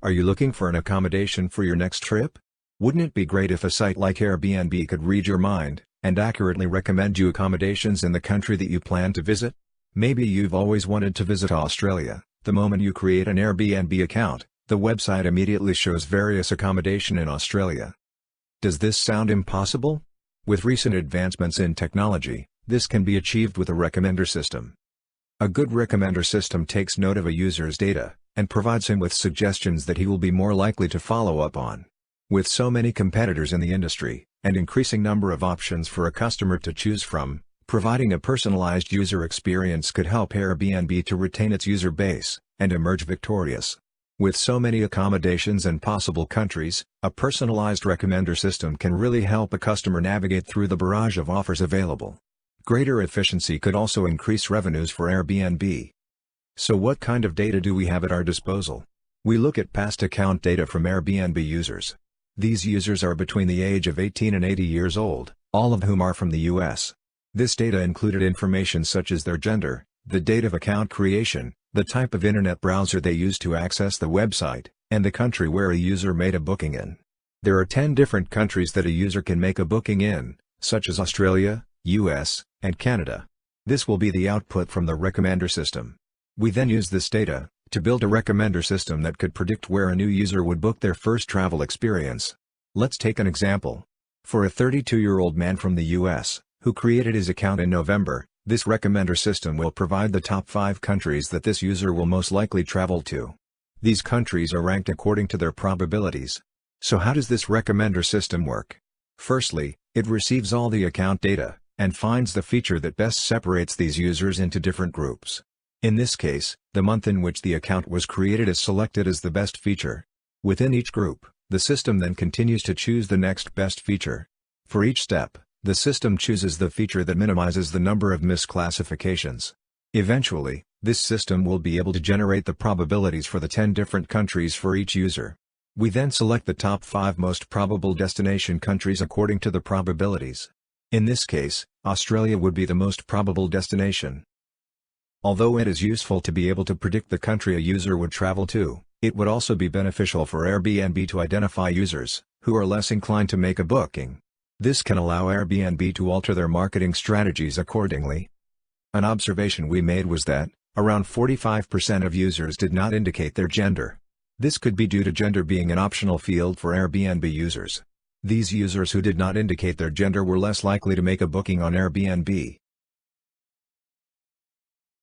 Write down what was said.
Are you looking for an accommodation for your next trip? Wouldn't it be great if a site like Airbnb could read your mind and accurately recommend you accommodations in the country that you plan to visit? Maybe you've always wanted to visit Australia. The moment you create an Airbnb account, the website immediately shows various accommodation in Australia. Does this sound impossible? With recent advancements in technology, this can be achieved with a recommender system. A good recommender system takes note of a user's data and provides him with suggestions that he will be more likely to follow up on. With so many competitors in the industry, and increasing number of options for a customer to choose from, providing a personalized user experience could help Airbnb to retain its user base and emerge victorious. With so many accommodations and possible countries, a personalized recommender system can really help a customer navigate through the barrage of offers available. Greater efficiency could also increase revenues for Airbnb. So what kind of data do we have at our disposal? We look at past account data from Airbnb users. These users are between the age of 18 and 80 years old, all of whom are from the US. This data included information such as their gender, the date of account creation, the type of internet browser they used to access the website, and the country where a user made a booking in. There are 10 different countries that a user can make a booking in, such as Australia, US, and Canada. This will be the output from the recommender system. We then use this data to build a recommender system that could predict where a new user would book their first travel experience. Let's take an example. For a 32-year-old man from the US, who created his account in November, this recommender system will provide the top 5 countries that this user will most likely travel to. These countries are ranked according to their probabilities. So how does this recommender system work? Firstly, it receives all the account data and finds the feature that best separates these users into different groups. In this case, the month in which the account was created is selected as the best feature. Within each group, the system then continues to choose the next best feature. For each step, the system chooses the feature that minimizes the number of misclassifications. Eventually, this system will be able to generate the probabilities for the 10 different countries for each user. We then select the top 5 most probable destination countries according to the probabilities. In this case, Australia would be the most probable destination. Although it is useful to be able to predict the country a user would travel to, it would also be beneficial for Airbnb to identify users who are less inclined to make a booking. This can allow Airbnb to alter their marketing strategies accordingly. An observation we made was that around 45% of users did not indicate their gender. This could be due to gender being an optional field for Airbnb users. These users who did not indicate their gender were less likely to make a booking on Airbnb.